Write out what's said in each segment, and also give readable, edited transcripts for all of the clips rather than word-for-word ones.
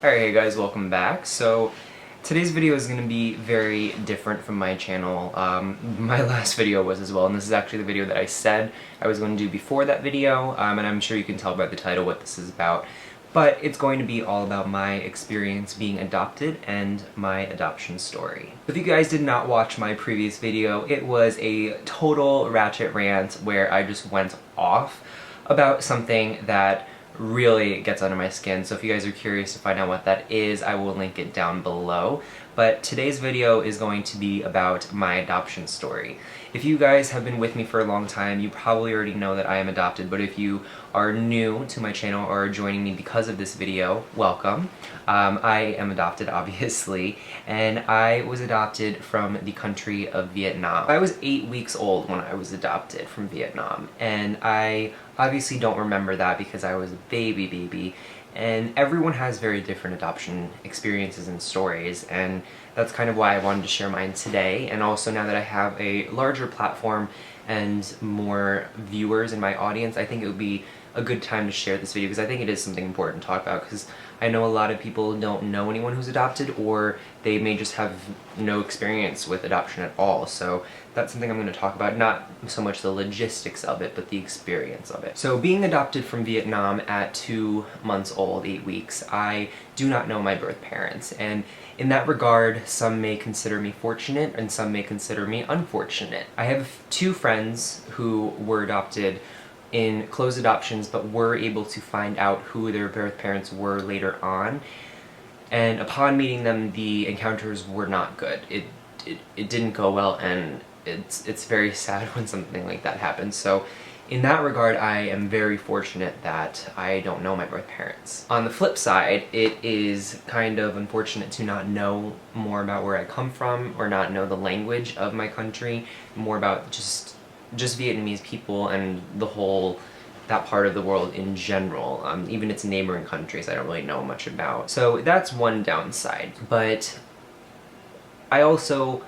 Alright, hey guys, welcome back. So today's video is going to be very different from my channel. My last video was as well, and this is actually the video that I said I was going to do before that video, and I'm sure you can tell by the title what this is about. But it's going to be all about my experience being adopted and my adoption story. If you guys did not watch my previous video, it was a total ratchet rant where I just went off about something that really gets under my skin. So if you guys are curious to find out what that is, I will link it down below. But today's video is going to be about my adoption story. If you guys have been with me for a long time, you probably already know that I am adopted, but if you are new to my channel or are joining me because of this video, welcome. I am adopted, obviously, and I was adopted from the country of Vietnam. I was 8 weeks old when I was adopted from Vietnam, and I obviously don't remember that because I was a baby, and everyone has very different adoption experiences and stories, and that's kind of why I wanted to share mine today. And also, now that I have a larger platform and more viewers in my audience, I think it would be a good time to share this video because I think it is something important to talk about, because I know a lot of people don't know anyone who's adopted, or they may just have no experience with adoption at all. So that's something I'm going to talk about, not so much the logistics of it, but the experience of it. So being adopted from Vietnam at 2 months old, 8 weeks, I do not know my birth parents, and in that regard, some may consider me fortunate and some may consider me unfortunate. I have 2 friends who were adopted in closed adoptions, but were able to find out who their birth parents were later on, and upon meeting them, the encounters were not good. It didn't go well, and it's very sad when something like that happens. So in that regard, I am very fortunate that I don't know my birth parents. On the flip side, it is kind of unfortunate to not know more about where I come from, or not know the language of my country, more about just Vietnamese people and that part of the world in general. Even its neighboring countries I don't really know much about. So that's one downside. But I also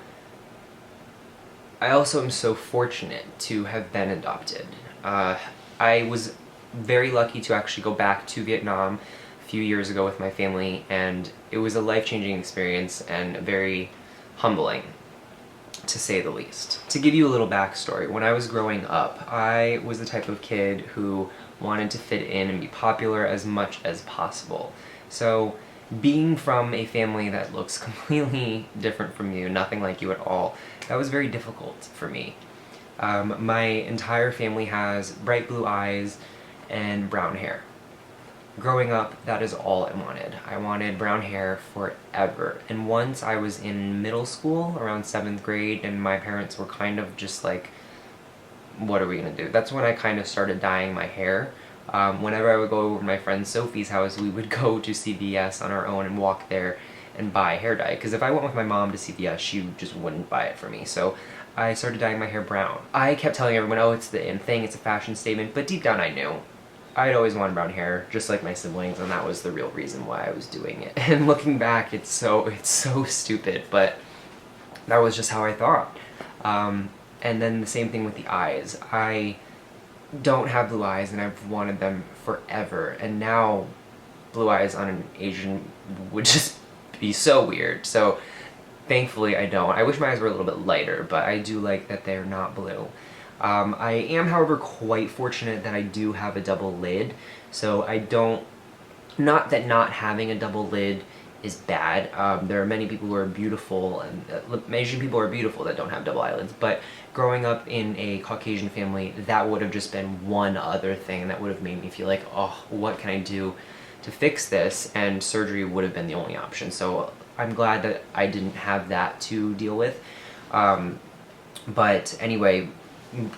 am so fortunate to have been adopted. I was very lucky to actually go back to Vietnam a few years ago with my family, and it was a life-changing experience and very humbling, to say the least. To give you a little backstory, when I was growing up, I was the type of kid who wanted to fit in and be popular as much as possible. So being from a family that looks completely different from you, nothing like you at all, that was very difficult for me. My entire family has bright blue eyes and brown hair. Growing up, that is all I wanted. I wanted brown hair forever. And once I was in middle school, around 7th grade, and my parents were kind of just like, what are we gonna do? That's when I kind of started dyeing my hair. Whenever I would go over to my friend Sophie's house, we would go to CVS on our own and walk there and buy hair dye. Because if I went with my mom to CVS, she just wouldn't buy it for me. So I started dyeing my hair brown. I kept telling everyone, oh, it's the in thing, it's a fashion statement, but deep down I knew. I'd always wanted brown hair, just like my siblings, and that was the real reason why I was doing it. And looking back, it's so stupid, but that was just how I thought. And then the same thing with the eyes. I don't have blue eyes, and I've wanted them forever, and now blue eyes on an Asian would just be so weird. So thankfully I don't. I wish my eyes were a little bit lighter, but I do like that they're not blue. I am, however, quite fortunate that I do have a double lid, so I don't... Not that not having a double lid is bad. There are many people who are beautiful, and Asian people are beautiful that don't have double eyelids, but growing up in a Caucasian family, that would have just been one other thing that would have made me feel like, oh, what can I do to fix this? And surgery would have been the only option. So I'm glad that I didn't have that to deal with. But anyway,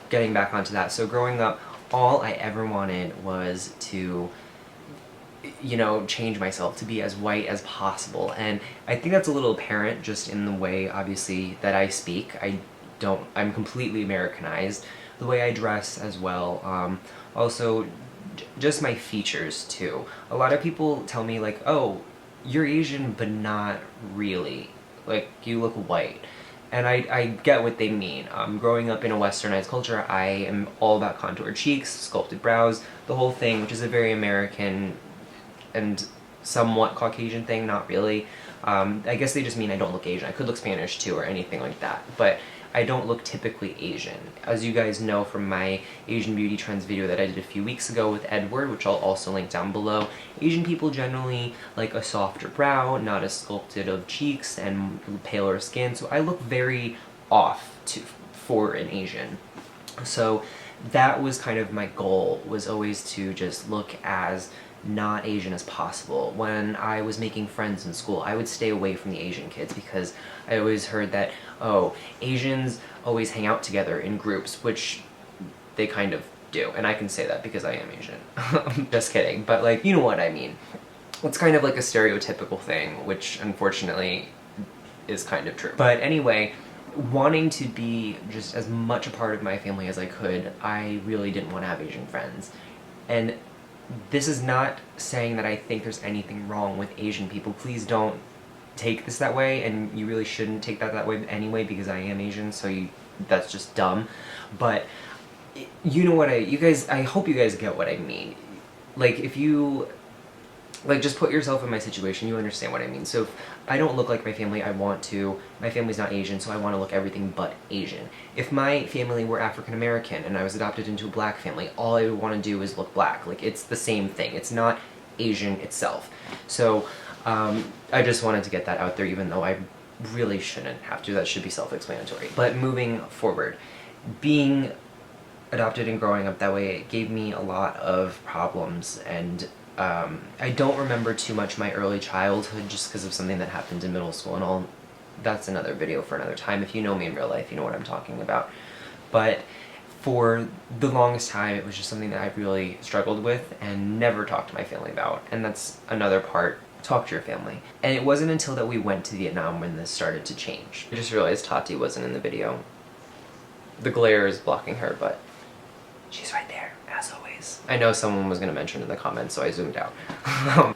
getting back onto that, so growing up, all I ever wanted was to, you know, change myself to be as white as possible, and I think that's a little apparent just in the way, obviously, that I speak. I'm completely Americanized, the way I dress as well, also just my features too. A lot of people tell me like, oh, you're Asian but not really, like, you look white. And I get what they mean. Growing up in a westernized culture, I am all about contoured cheeks, sculpted brows, the whole thing, which is a very American and somewhat Caucasian thing, not really. I guess they just mean I don't look Asian. I could look Spanish too or anything like that, but I don't look typically Asian. As you guys know from my Asian beauty trends video that I did a few weeks ago with Edward, which I'll also link down below, Asian people generally like a softer brow, not as sculpted of cheeks, and paler skin, so I look very off for an Asian. So that was kind of my goal, was always to just look as not Asian as possible. When I was making friends in school, I would stay away from the Asian kids because I always heard that, oh, Asians always hang out together in groups, which they kind of do, and I can say that because I am Asian. Just kidding, but like, you know what I mean. It's kind of like a stereotypical thing, which unfortunately is kind of true. But anyway, wanting to be just as much a part of my family as I could, I really didn't want to have Asian friends. And this is not saying that I think there's anything wrong with Asian people. Please don't take this that way, and you really shouldn't take that way anyway, because I am Asian, so that's just dumb. But you know what I hope you guys get what I mean. Like, if you, like, just put yourself in my situation, you understand what I mean. So if I don't look like my family, my family's not Asian, so I want to look everything but Asian. If my family were African American and I was adopted into a black family, all I would want to do is look black. Like, it's the same thing. It's not Asian itself. So, I just wanted to get that out there, even though I really shouldn't have to. That should be self-explanatory. But moving forward, being adopted and growing up that way, it gave me a lot of problems, and I don't remember too much my early childhood just because of something that happened in middle school and all. That's another video for another time. If you know me in real life, you know what I'm talking about. But for the longest time, it was just something that I really struggled with and never talked to my family about. And that's another part. Talk to your family. And it wasn't until that we went to Vietnam when this started to change. I just realized Tati wasn't in the video. The glare is blocking her, but she's right there, as always. I know someone was going to mention in the comments, so I zoomed out.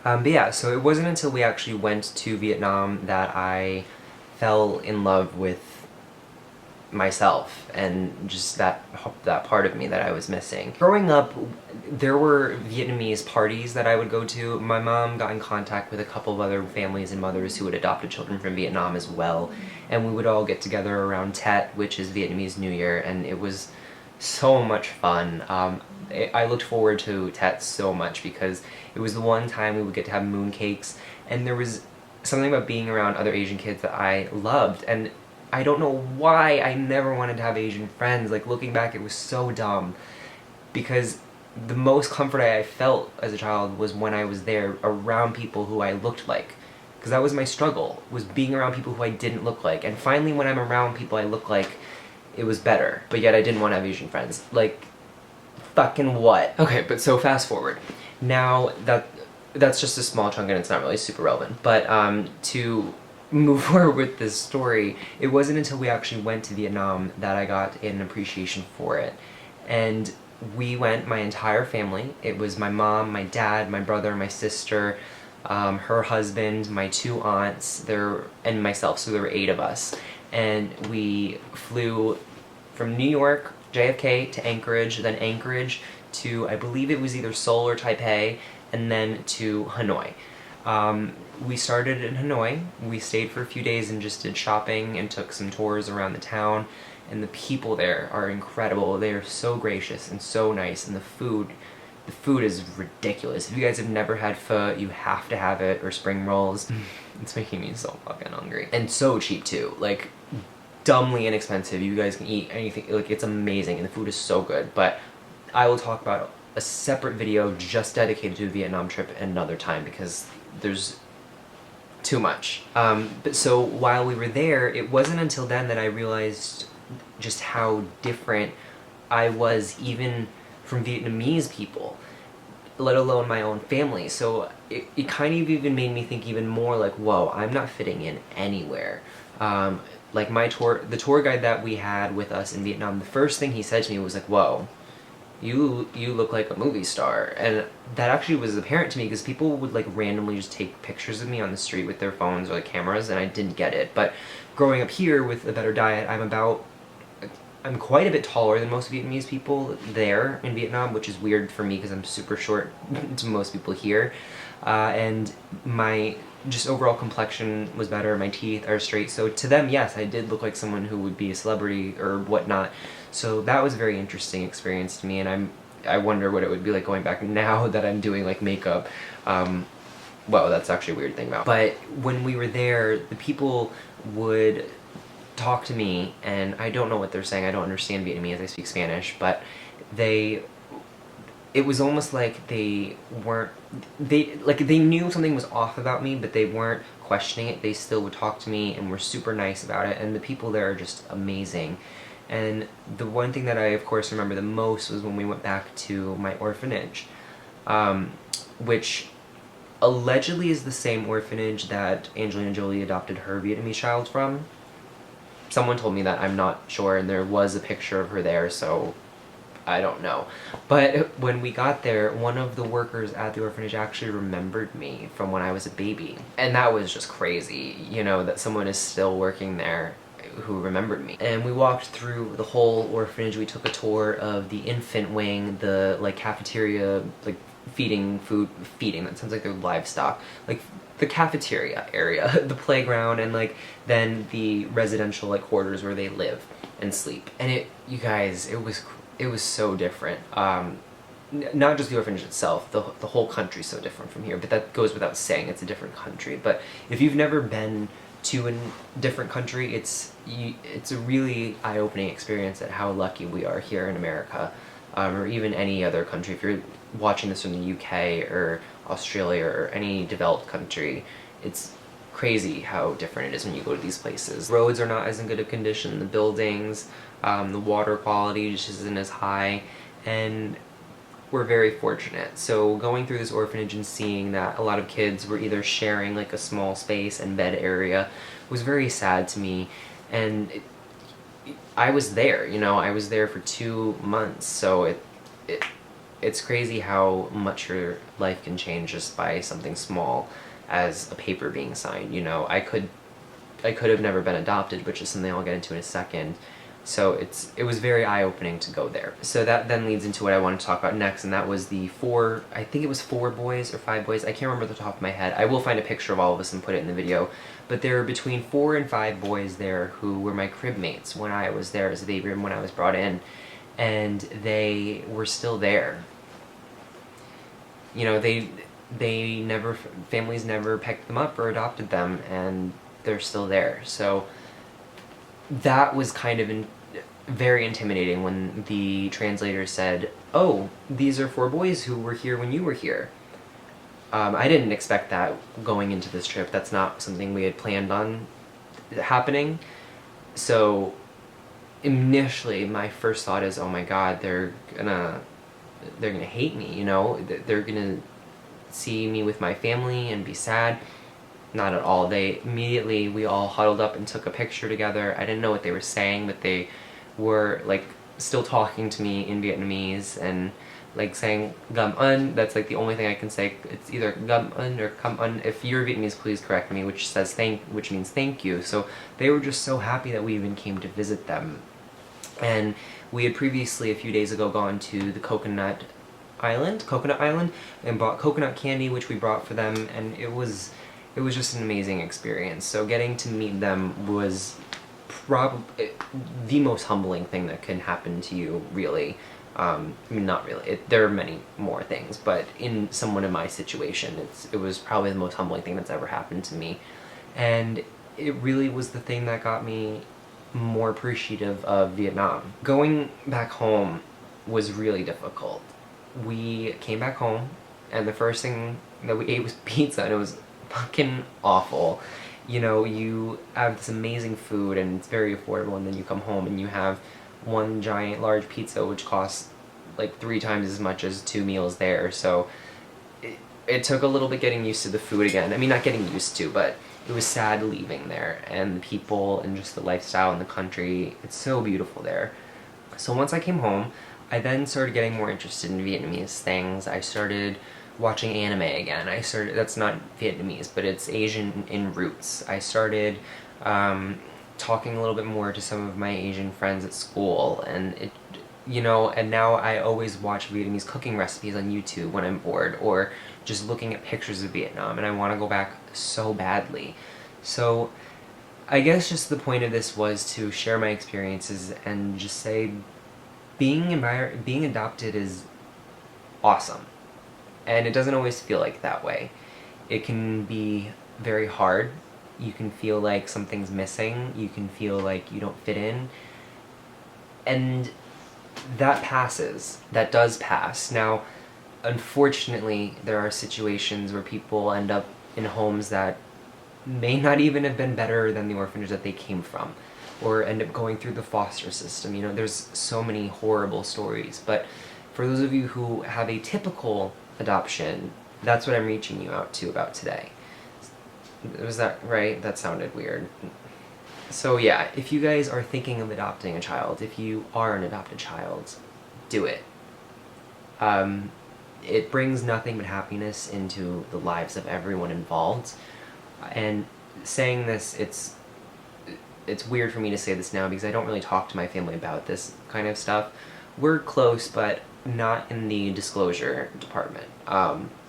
But yeah, so it wasn't until we actually went to Vietnam that I fell in love with myself and just that part of me that I was missing. Growing up, there were Vietnamese parties that I would go to. My mom got in contact with a couple of other families and mothers who had adopted children from Vietnam as well, and we would all get together around Tet, which is Vietnamese New Year, and it was so much fun. I looked forward to Tet so much because it was the one time we would get to have mooncakes, and there was something about being around other Asian kids that I loved, and I don't know why I never wanted to have Asian friends. Like, looking back, it was so dumb, because the most comfort I felt as a child was when I was there around people who I looked like, because that was my struggle, was being around people who I didn't look like. And finally, when I'm around people I look like, it was better. But yet I didn't want to have Asian friends. Like, fucking what? Okay, but so fast forward. Now, that's just a small chunk and it's not really super relevant. But to move forward with this story, it wasn't until we actually went to Vietnam that I got an appreciation for it. And we went, my entire family. It was my mom, my dad, my brother, my sister, her husband, my 2 aunts, and myself, so there were 8 of us. And we flew from New York, JFK, to Anchorage, then Anchorage to, I believe it was either Seoul or Taipei, and then to Hanoi. We started in Hanoi. We stayed for a few days and just did shopping and took some tours around the town. And the people there are incredible. They are so gracious and so nice, and the food is ridiculous. If you guys have never had pho, you have to have it, or spring rolls. It's making me so fucking hungry. And so cheap too. Like, dumbly inexpensive. You guys can eat anything. Like, it's amazing, and the food is so good. But I will talk about a separate video just dedicated to the Vietnam trip another time, because there's too much. But so while we were there, it wasn't until then that I realized just how different I was even from Vietnamese people, let alone my own family. So it kind of even made me think even more like, whoa, I'm not fitting in anywhere. Like the tour guide that we had with us in Vietnam, the first thing he said to me was like, whoa, you look like a movie star. And that actually was apparent to me because people would like randomly just take pictures of me on the street with their phones or like cameras, and I didn't get it. But growing up here with a better diet, I'm quite a bit taller than most Vietnamese people there in Vietnam, which is weird for me because I'm super short to most people here. and my just overall complexion was better, my teeth are straight, so to them, yes, I did look like someone who would be a celebrity or whatnot, so that was a very interesting experience to me, and I wonder what it would be like going back now that I'm doing like makeup. Well, that's actually a weird thing about. But when we were there, the people would talk to me, and I don't know what they're saying, I don't understand Vietnamese, I speak Spanish, but it was almost like they knew something was off about me, but they weren't questioning it. They still would talk to me and were super nice about it, and the people there are just amazing. And the one thing that I, of course, remember the most was when we went back to my orphanage, which allegedly is the same orphanage that Angelina Jolie adopted her Vietnamese child from. Someone told me that, I'm not sure, and there was a picture of her there, so I don't know. But when we got there, one of the workers at the orphanage actually remembered me from when I was a baby. And that was just crazy, you know, that someone is still working there who remembered me. And we walked through the whole orphanage. We took a tour of the infant wing, the like cafeteria, like feeding, that sounds like they're livestock, like the cafeteria area, the playground, and like then the residential like quarters where they live and sleep. And you guys, it was so different. Not just the orphanage itself, the whole country's so different from here, but that goes without saying, it's a different country. But if you've never been to a different country, it's a really eye-opening experience at how lucky we are here in America, or even any other country. If you're watching this from the UK or Australia or any developed country, it's crazy how different it is when you go to these places. Roads are not as in good a condition, the buildings, the water quality just isn't as high, and we're very fortunate. So going through this orphanage and seeing that a lot of kids were either sharing like a small space and bed area was very sad to me, and I was there, you know, I was there for 2 months, so it's crazy how much your life can change just by something small as a paper being signed, you know. I could have never been adopted, which is something I'll get into in a second. So it was very eye-opening to go there. So that then leads into what I want to talk about next, and that was I think it was 4 boys or 5 boys, I can't remember the top of my head. I will find a picture of all of us and put it in the video. But there were between 4 and 5 boys there who were my crib mates when I was there as a baby and when I was brought in. And they were still there. You know, families never picked them up or adopted them, and they're still there. So that was kind of very intimidating when the translator said, "Oh, these are 4 boys who were here when you were here." I didn't expect that going into this trip. That's not something we had planned on happening. So initially, my first thought is, oh my god, they're gonna hate me, you know? They're gonna see me with my family and be sad. Not at all. We all huddled up and took a picture together. I didn't know what they were saying, but they were like still talking to me in Vietnamese and like saying "gam un." That's like the only thing I can say. It's either "gam un" or "come un." If you're Vietnamese, please correct me, which means thank you. So they were just so happy that we even came to visit them. And we had previously, a few days ago, gone to the Coconut Island, and bought coconut candy, which we brought for them, and it was just an amazing experience. So getting to meet them was probably the most humbling thing that can happen to you, really. I mean, not really. There are many more things, but in someone in my situation, it was probably the most humbling thing that's ever happened to me. And it really was the thing that got me more appreciative of Vietnam. Going back home was really difficult. We came back home, and the first thing that we ate was pizza, and it was fucking awful. You know, you have this amazing food, and it's very affordable, and then you come home and you have one giant large pizza, which costs like 3 times as much as 2 meals there. So it took a little bit getting used to the food again. I mean, not getting used to, but it was sad leaving there, and the people and just the lifestyle in the country. It's so beautiful there. So once I came home, I then started getting more interested in Vietnamese things. I started watching anime again. That's not Vietnamese, but it's Asian in roots. I started talking a little bit more to some of my Asian friends at school, and and now I always watch Vietnamese cooking recipes on YouTube when I'm bored, or just looking at pictures of Vietnam, and I want to go back so badly. So I guess just the point of this was to share my experiences and just say being adopted is awesome. And it doesn't always feel like that way. It can be very hard. You can feel like something's missing. You can feel like you don't fit in. And that passes. That does pass. Now, unfortunately, there are situations where people end up in homes that may not even have been better than the orphanage that they came from, or end up going through the foster system. You know, there's so many horrible stories. But for those of you who have a typical adoption, that's what I'm reaching you out to about today. Was that right? That sounded weird. So yeah, if you guys are thinking of adopting a child, if you are an adopted child, do it. It brings nothing but happiness into the lives of everyone involved. And saying this, it's weird for me to say this now because I don't really talk to my family about this kind of stuff. We're close, but not in the disclosure department,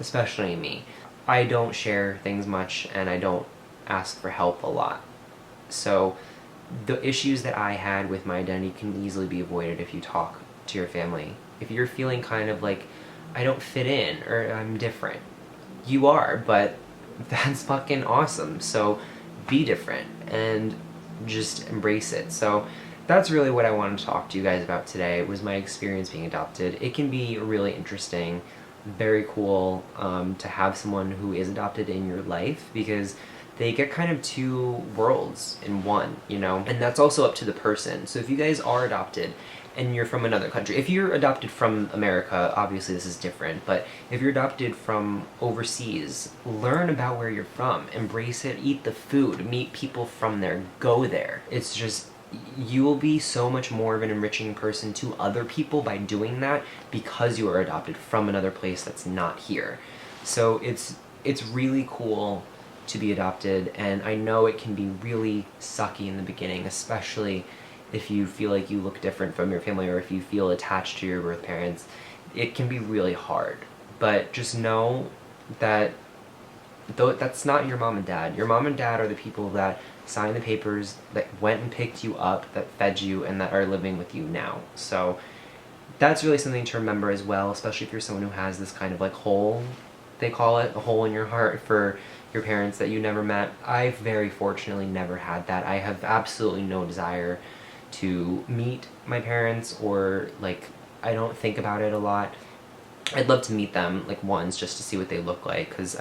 especially me. I don't share things much, and I don't ask for help a lot. So the issues that I had with my identity can easily be avoided if you talk to your family. If you're feeling kind of like, I don't fit in, or I'm different, you are, but that's fucking awesome. So be different and just embrace it. So that's really what I wanted to talk to you guys about today, was my experience being adopted. It can be really interesting, very cool to have someone who is adopted in your life, because they get kind of two worlds in one, you know? And that's also up to the person. So if you guys are adopted and you're from another country, if you're adopted from America, obviously this is different, but if you're adopted from overseas, learn about where you're from, embrace it, eat the food, meet people from there, go there. It's just, you will be so much more of an enriching person to other people by doing that, because you are adopted from another place that's not here. So it's really cool to be adopted, and I know it can be really sucky in the beginning, especially if you feel like you look different from your family, or if you feel attached to your birth parents. It can be really hard, but just know that that's not your mom and dad. Your mom and dad are the people that signed the papers, that went and picked you up, that fed you, and that are living with you now. So that's really something to remember as well, especially if you're someone who has this kind of like hole, they call it, a hole in your heart for your parents that you never met. I very fortunately never had that. I have absolutely no desire to meet my parents, or like, I don't think about it a lot. I'd love to meet them like once just to see what they look like, because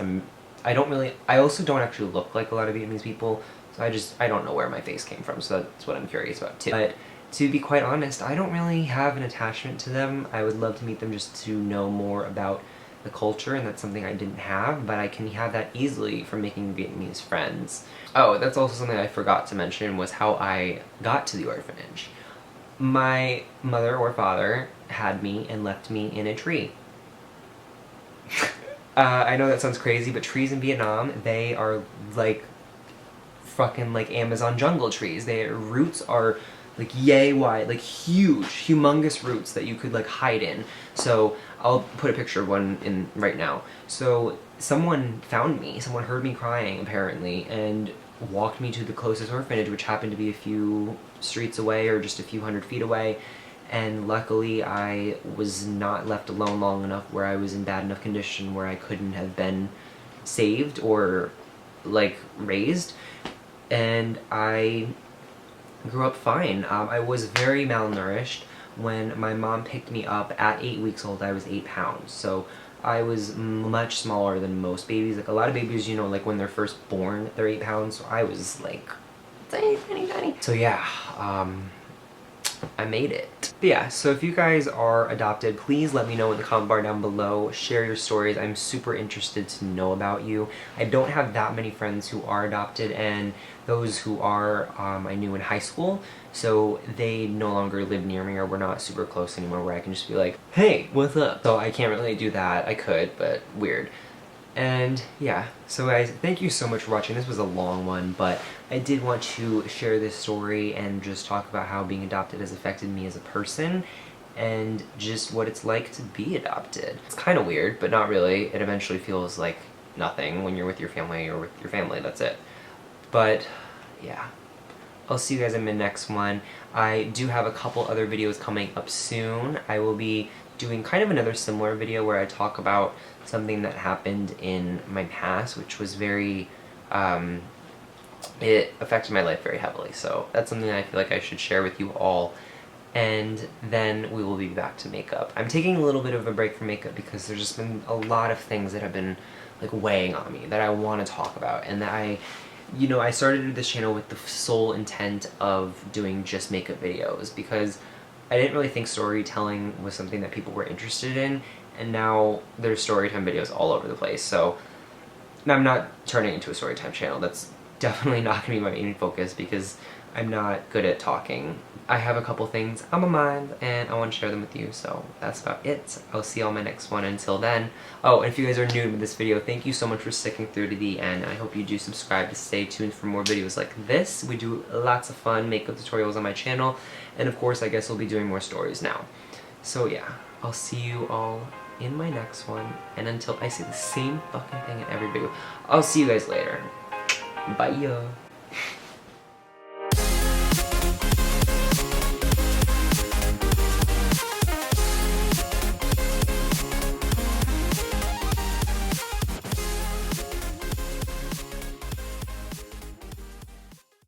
I also don't actually look like a lot of Vietnamese people, so I don't know where my face came from, so that's what I'm curious about too. But to be quite honest, I don't really have an attachment to them. I would love to meet them just to know more about the culture, and that's something I didn't have, but I can have that easily from making Vietnamese friends. Oh, that's also something I forgot to mention, was how I got to the orphanage. My mother or father had me and left me in a tree. I know that sounds crazy, but trees in Vietnam, they are like fucking like Amazon jungle trees. Their roots are like yay wide, like huge, humongous roots that you could like hide in. So I'll put a picture of one in right now. So someone found me, someone heard me crying apparently, and walked me to the closest orphanage, which happened to be a few streets away or just a few hundred feet away. And luckily I was not left alone long enough where I was in bad enough condition where I couldn't have been saved or like raised. And I grew up fine. I was very malnourished. When my mom picked me up at 8 weeks old, I was 8 pounds. So I was much smaller than most babies. Like a lot of babies, you know, like when they're first born, they're 8 pounds. So I was like tiny, tiny, tiny. So yeah, I made it. But yeah, so if you guys are adopted, please let me know in the comment bar down below. Share your stories. I'm super interested to know about you. I don't have that many friends who are adopted, and those who are, I knew in high school, so they no longer live near me, or we're not super close anymore where I can just be like, hey, what's up? So I can't really do that. I could, but weird. And yeah, so guys, thank you so much for watching. This was a long one, but I did want to share this story and just talk about how being adopted has affected me as a person. and just what it's like to be adopted. It's kind of weird, but not really. It eventually feels like nothing when you're with your family or with your family, that's it. But yeah, I'll see you guys in my next one. I do have a couple other videos coming up soon. I will be doing kind of another similar video where I talk about something that happened in my past, which was very, it affected my life very heavily. So that's something that I feel like I should share with you all. And then we will be back to makeup. I'm taking a little bit of a break from makeup because there's just been a lot of things that have been like weighing on me that I want to talk about, and that I started this channel with the sole intent of doing just makeup videos because I didn't really think storytelling was something that people were interested in, and now there's storytime videos all over the place. So I'm not turning it into a storytime channel. That's definitely not going to be my main focus because I'm not good at talking. I have a couple things on my mind and I want to share them with you, so that's about it. I'll see you on my next one. Until then, oh, and if you guys are new to this video, thank you so much for sticking through to the end. I hope you do subscribe to stay tuned for more videos like this. We do lots of fun makeup tutorials on my channel, and of course I guess we'll be doing more stories now. So yeah, I'll see you all in my next one, and until I say the same fucking thing in every video, I'll see you guys later. Bye.